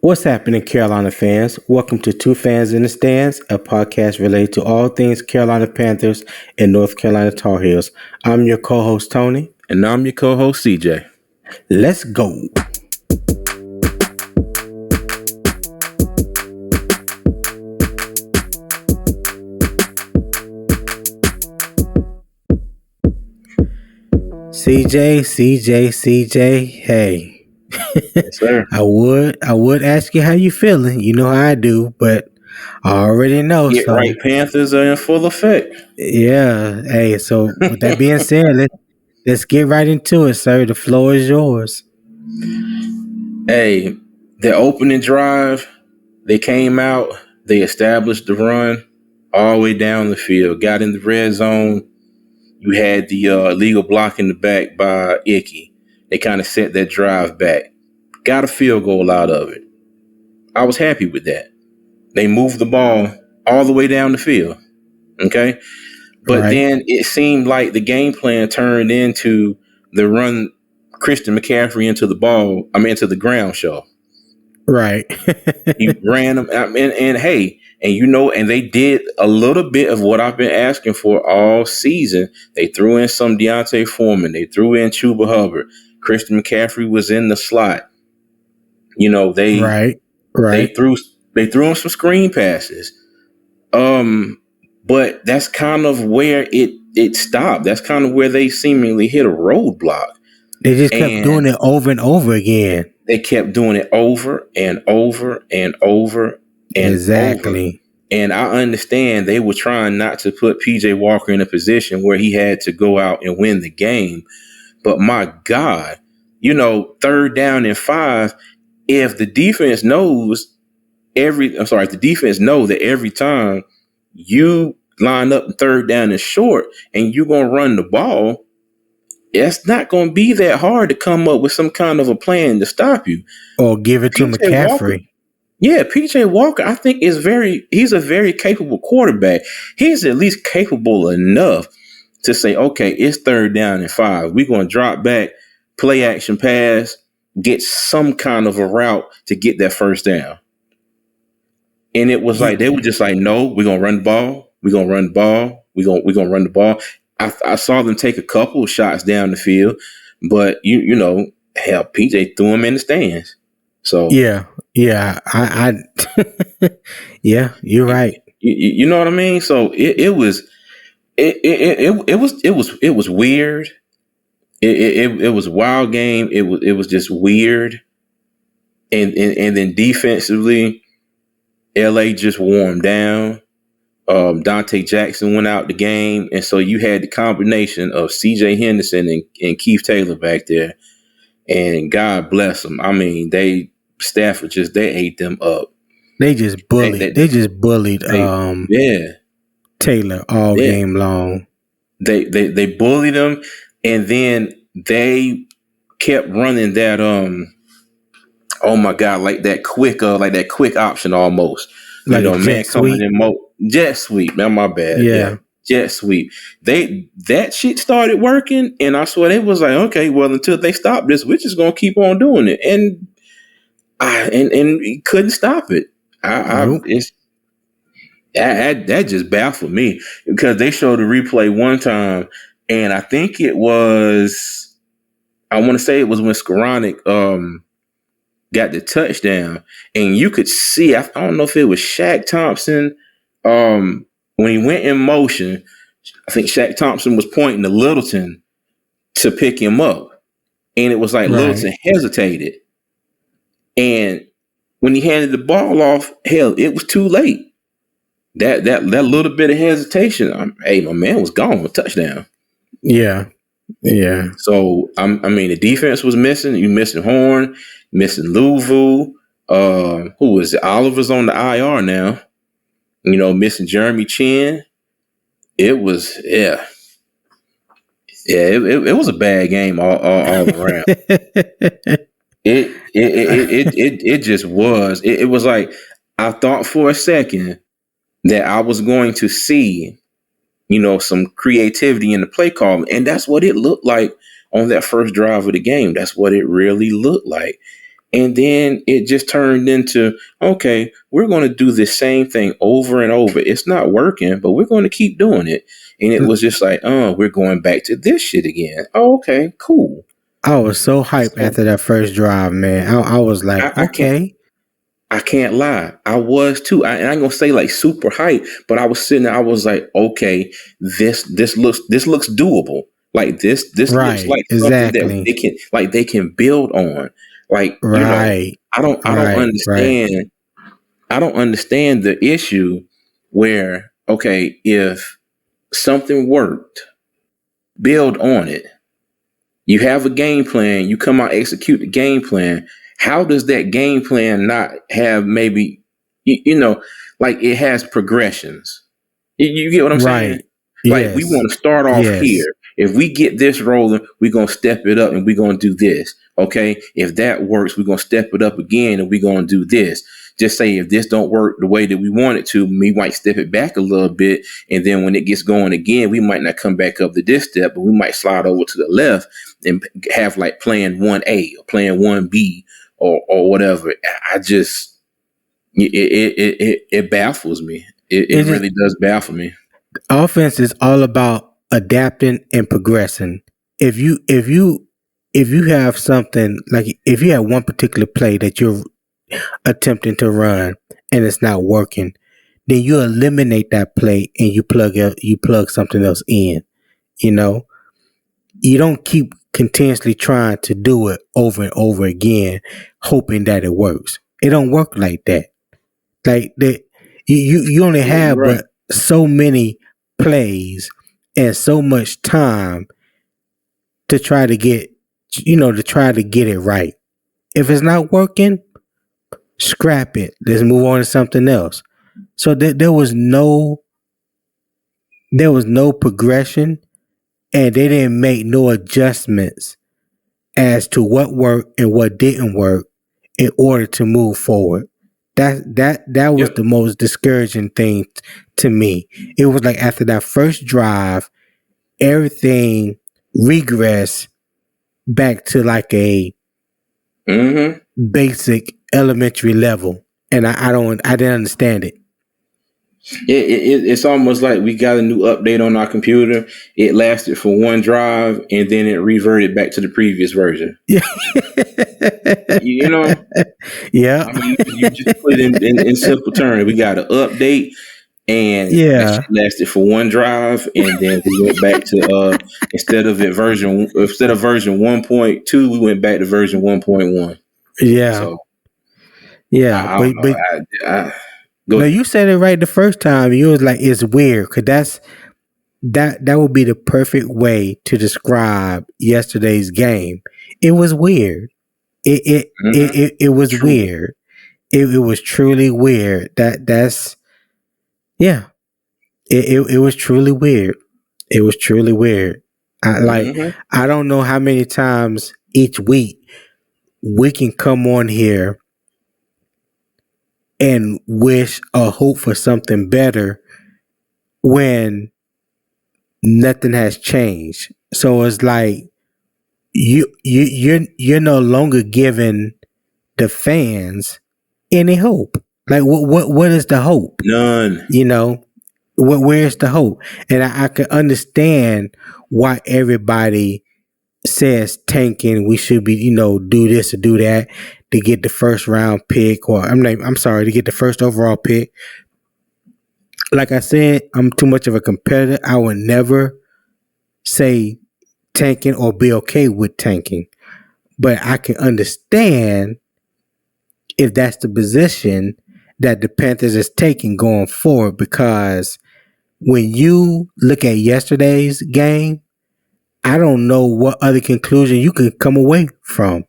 What's happening, Carolina fans? Welcome to Two Fans in the Stands, a podcast related to all things Carolina Panthers and North Carolina Tar Heels. I'm your co-host, Tony. And I'm your co-host, CJ. Let's go. CJ, hey. Yes, sir. I would ask you how you feeling. You know how I do, but I already know. Get so right, Panthers are in full effect. Yeah. Hey, so with that being said, let's get right into it, sir. The floor is yours. Hey, the opening drive, they came out, they established the run all the way down the field, got in the red zone. You had the illegal block in the back by Icky. They kind of set that drive back. Got a field goal out of it. I was happy with that. They moved the ball all the way down the field. Okay? But then it seemed like the game plan turned into the run Christian McCaffrey into the ground show. Right. He ran them. And they did a little bit of what I've been asking for all season. They threw in some Deontay Foreman. They threw in Chuba Hubbard. Christian McCaffrey was in the slot. They threw him some screen passes. But that's kind of where it stopped. That's kind of where they seemingly hit a roadblock. They just kept doing it over and over again. They kept doing it over and over and over and exactly. Over. And I understand they were trying not to put PJ Walker in a position where he had to go out and win the game. But my God, 3rd down and 5, if the defense knows that every time you line up 3rd down and short and you're going to run the ball, it's not going to be that hard to come up with some kind of a plan to stop you. Or give it to McCaffrey. PJ Walker, I think he's a very capable quarterback. He's at least capable enough to say, okay, it's 3rd down and 5. We're going to drop back, play action pass, get some kind of a route to get that 1st down. And it was like, they were just like, no, we're going to run the ball. We're going to run the ball. We're going to run the ball. I saw them take a couple of shots down the field, but PJ threw him in the stands. So yeah, I yeah, you're right. You know what I mean? So it was weird. It was a wild game. It was just weird. And then defensively, LA just warmed down. Dante Jackson went out the game, and so you had the combination of CJ Henderson and Keith Taylor back there, and God bless them. I mean, Stafford they ate them up. They just bullied. They just bullied. Taylor all game long. They bullied him, and then they kept running that oh my God, like that quick option almost. Like man coming in jet sweep. Man, my bad. Yeah. Jet sweep. That shit started working, and I swear they was like, okay, well, until they stop this, we're just gonna keep on doing it. And he couldn't stop it. That just baffled me, because they showed the replay one time, and I think I want to say it was when Skoranek got the touchdown, and you could see, I don't know if it was Shaq Thompson, when he went in motion, I think Shaq Thompson was pointing to Littleton to pick him up, and it was like Littleton hesitated, and when he handed the ball off, hell, it was too late. That little bit of hesitation, my man was gone with touchdown. Yeah. So the defense was missing. You missing Horn, missing Louvu. Who was it? Oliver's on the IR now. Missing Jeremy Chin. It was it was a bad game all around. It just was. It was like, I thought for a second that I was going to see, some creativity in the play call, and that's what it looked like on that first drive of the game. That's what it really looked like. And then it just turned into, okay, we're going to do the same thing over and over. It's not working, but we're going to keep doing it. And it was just like, oh, we're going back to this shit again. Oh, okay, cool. I was so hyped So after that first drive, man. I was like, I can't. okay, I can't lie. I was too. And I ain't gonna say like super hype, but I was sitting there. I was like, okay, this looks doable. Like this looks right, like something that exactly, they can build on. Like, right, I don't right, right, understand. I don't understand the issue where, okay, if something worked, build on it. You have a game plan, you come out, execute the game plan. How does that game plan not have maybe, like it has progressions? You get what I'm saying? right. Like we Yes, want to start off yes, here. If we get this rolling, we're going to step it up and we're going to do this. Okay. If that works, we're going to step it up again and we're going to do this. Just say if this don't work the way that we want it to, we might step it back a little bit. And then when it gets going again, we might not come back up to this step, but we might slide over to the left and have like plan 1A or plan 1B or whatever. I just, it baffles me. It it is. really does baffle me. Offense is all about adapting and progressing. If you have something like if you have one particular play that you're attempting to run and it's not working, then you eliminate that play and you plug something else in. You know, you don't keep continuously trying to do it over and over again, hoping that it works. It don't work like that. Like that, you only Yeah, you're have right. but so many plays and so much time to try to get it right. If it's not working, scrap it. Let's move on to something else. So there was no progression, and they didn't make no adjustments as to what worked and what didn't work in order to move forward. That was Yep. the most discouraging thing to me. It was like after that first drive, everything regressed back to like a Mm-hmm. basic elementary level, and I didn't understand it. It's almost like we got a new update on our computer. It lasted for one drive and then it reverted back to the previous version. Yeah, You know, yeah, I mean, you just put it in simple terms. We got an update and that yeah, shit lasted for one drive, and then we went back to instead of version 1.2, we went back to version 1.1. yeah, So yeah. I don't But know. I go no, ahead. you said it right the first time. You was like, it's weird because that would be the perfect way to describe yesterday's game. It was weird. Mm-hmm. It was True. weird. It was truly weird. That's yeah. It was truly weird. It was truly weird. Mm-hmm. I don't know how many times each week we can come on here and wish or hope for something better when nothing has changed. So it's like you're no longer giving the fans any hope. Like what is the hope? None. You know, where's the hope? And I can understand why everybody says tanking. We should be, do this or do that to get the first round pick, or I'm sorry, to get the first overall pick. Like I said, I'm too much of a competitor. I would never say tanking or be okay with tanking. But I can understand if that's the position that the Panthers is taking going forward, because when you look at yesterday's game, I don't know what other conclusion you could come away from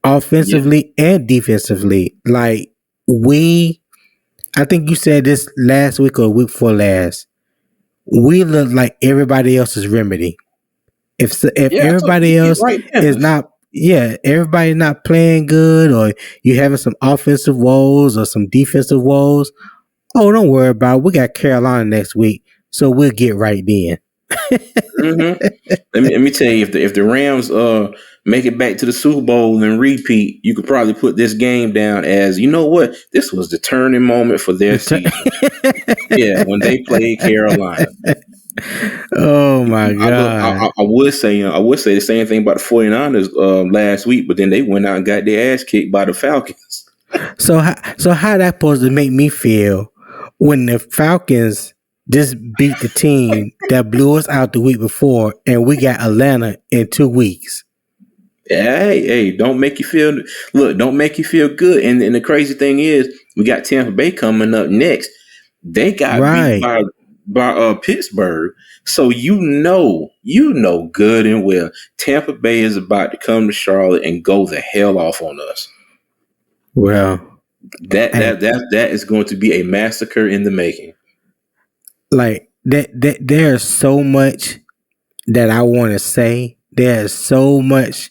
Yeah. offensively and defensively. Like I think you said this last week or week before last. We look like everybody else's remedy. If Yeah, I told you, everybody you else right, is Panthers. not, yeah, everybody not playing good, or you having some offensive woes or some defensive woes, oh, don't worry about it. We got Carolina next week, so we'll get right then. Mm-hmm. Let me tell you, if the Rams make it back to the Super Bowl and repeat, you could probably put this game down as, you know what, this was the turning moment for their season. Yeah, when they played Carolina. Oh my God. I would say the same thing about the 49ers last week, but then they went out and got their ass kicked by the Falcons. So how that supposed to make me feel when the Falcons just beat the team that blew us out the week before, and we got Atlanta in 2 weeks? Hey, don't make you feel don't make you feel good. And the crazy thing is, we got Tampa Bay coming up next. They got beat Right. by Pittsburgh. So you know good and well Tampa Bay is about to come to Charlotte and go the hell off on us. Well, That is going to be a massacre in the making. like there's so much that I want to say. There's so much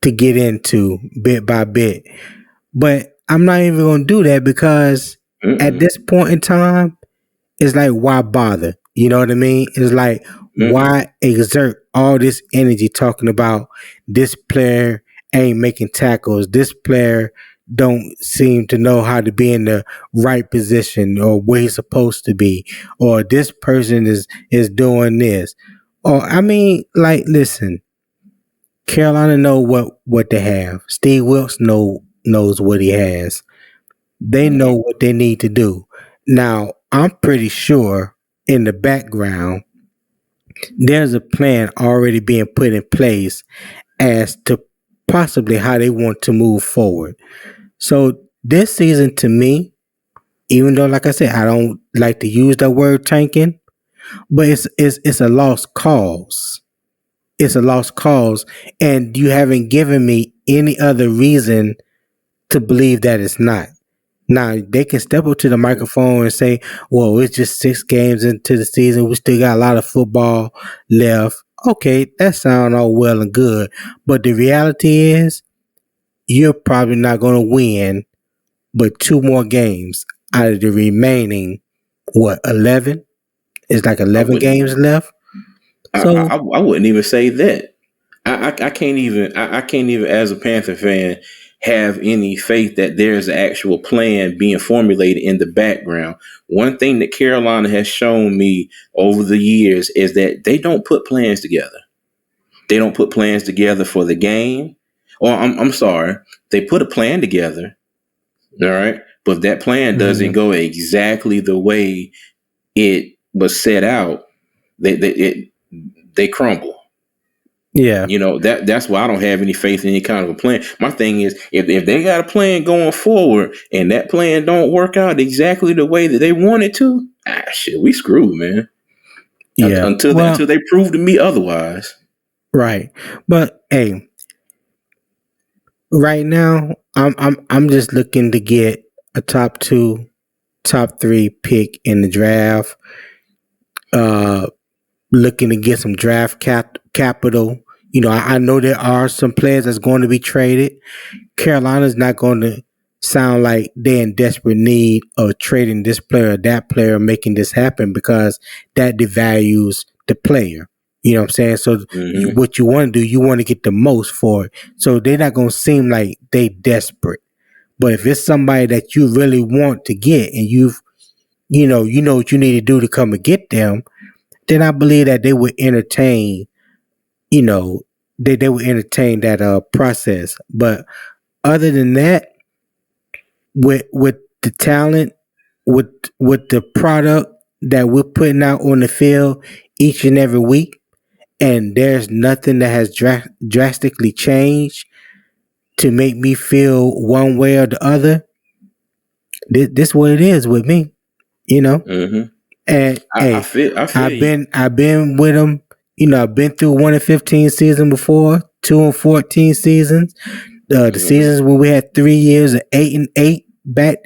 to get into bit by bit, but I'm not even going to do that because at Mm-mm. this point in time, it's like, why bother? You know what I mean? It's like, Mm-mm. why exert all this energy talking about this player ain't making tackles? This player don't seem to know how to be in the right position or where he's supposed to be, or this person is doing this. Or I mean, like, listen, Carolina know what they have. Steve Wilkes knows what he has. They know Mm-hmm. what they need to do. Now, I'm pretty sure in the background, there's a plan already being put in place as to possibly how they want to move forward. So this season to me, even though like I said, I don't like to use the word tanking, but it's a lost cause. It's a lost cause. And you haven't given me any other reason to believe that it's not. Now they can step up to the microphone and say, "Well, it's just 6 games into the season. We still got a lot of football left." Okay, that sounds all well and good, but the reality is, you're probably not going to win but 2 more games out of the remaining 11. It's like I 11 wouldn't. games left. So I wouldn't even say that. I can't even. I can't even, as a Panther fan, have any faith that there's an actual plan being formulated in the background. One thing that Carolina has shown me over the years is that they don't put plans together. They don't put plans together for the game. Or I'm sorry, they put a plan together. All right, but if that plan doesn't mhm, go exactly the way it was set out, they crumble. yeah, You know, that's why I don't have any faith in any kind of a plan. My thing is, if they got a plan going forward and that plan don't work out exactly the way that they want it to, shit, we screwed, man. yeah. Until Well, they prove to me otherwise. right, but hey, right now I'm just looking to get a top 2, top 3 pick in the draft. Uh, Looking to get some draft capital. You know, I know there are some players that's going to be traded. Carolina's not going to sound like they're in desperate need of trading this player or that player, making this happen, because that devalues the player. You know what I'm saying? So Hmm. what you want to do, you want to get the most for it. So they're not going to seem like they desperate. But if it's somebody that you really want to get and you know what you need to do to come and get them, then I believe that they would entertain, you know, they would entertain that process. But other than that, with the talent, with the product that we're putting out on the field each and every week, and there's nothing that has drastically changed to make me feel one way or the other. This what it is with me, you know. Hmm. And hey, I feel you. I've been with them. You know, I've been through 1-15 season before, 2-14 seasons. The Hmm. seasons when we had 3 years of 8-8 back.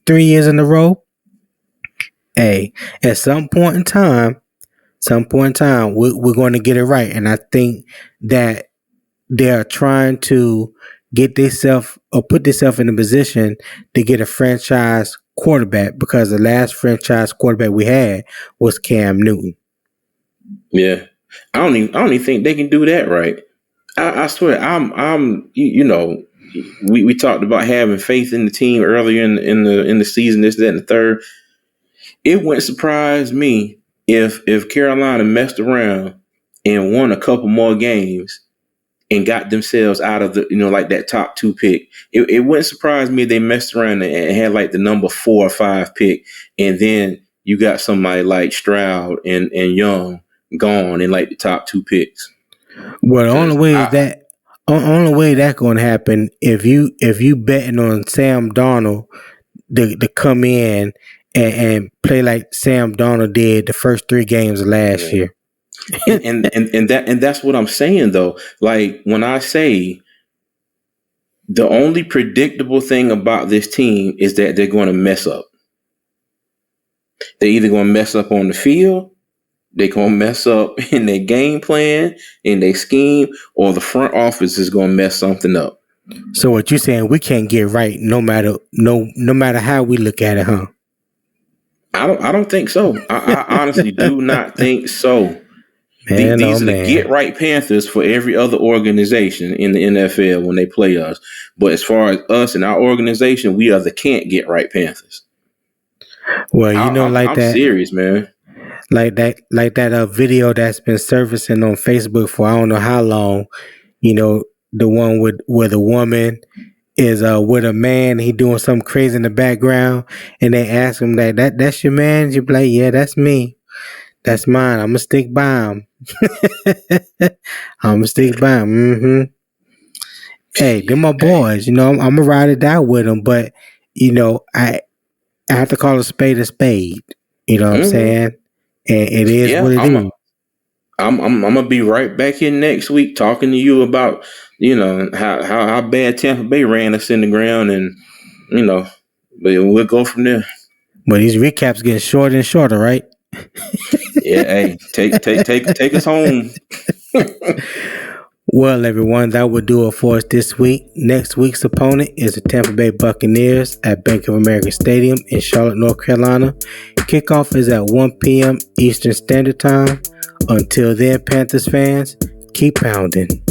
3 years in a row. Hey, at some point in time, we're going to get it right. And I think that they are trying to get themselves or put themselves in a position to get a franchise quarterback, because the last franchise quarterback we had was Cam Newton. Yeah. I don't even think they can do that right. I swear, you know, we talked about having faith in the team earlier in the season, this, that, and the third. It wouldn't surprise me if Carolina messed around and won a couple more games and got themselves out of the, like that top 2 pick. It wouldn't surprise me if they messed around and had like the number 4 or 5 pick, and then you got somebody like Stroud and Young gone in like the top 2 picks. Well, the only way that gonna happen if you betting on Sam Darnold to come in and play like Sam Darnold did the first 3 games of last Yeah. year. and that's what I'm saying though. Like when I say the only predictable thing about this team is that they're going to mess up. They're either going to mess up on the field, they're going to mess up in their game plan, in their scheme, or the front office is going to mess something up. So what you saying, we can't get right no matter how we look at it, huh? I don't think so. I honestly do not think so. Man, These are the get right Panthers for every other organization in the NFL when they play us. But as far as us and our organization, we are the can't get right Panthers. Well, I'm serious, man. Like that video that's been surfacing on Facebook for I don't know how long. The one where the woman is with a man, he doing something crazy in the background, and they ask him that's your man. You be like, yeah, that's me. That's mine. I'm gonna stick by him. I'm gonna stick by him. Mm-hmm. Hey, they're my boys. I'm gonna ride it out with them, but I have to call a spade a spade. You know what I'm saying? And it is what it is. I'm gonna be right back in next week talking to you about how bad Tampa Bay ran us in the ground, and but we'll go from there. But these recaps getting shorter and shorter, right? Yeah, hey, take us home. Well, everyone, that will do it for us this week. Next week's opponent is the Tampa Bay Buccaneers at Bank of America Stadium in Charlotte, North Carolina. Kickoff is at 1 p.m. Eastern Standard Time. Until then, Panthers fans, keep pounding.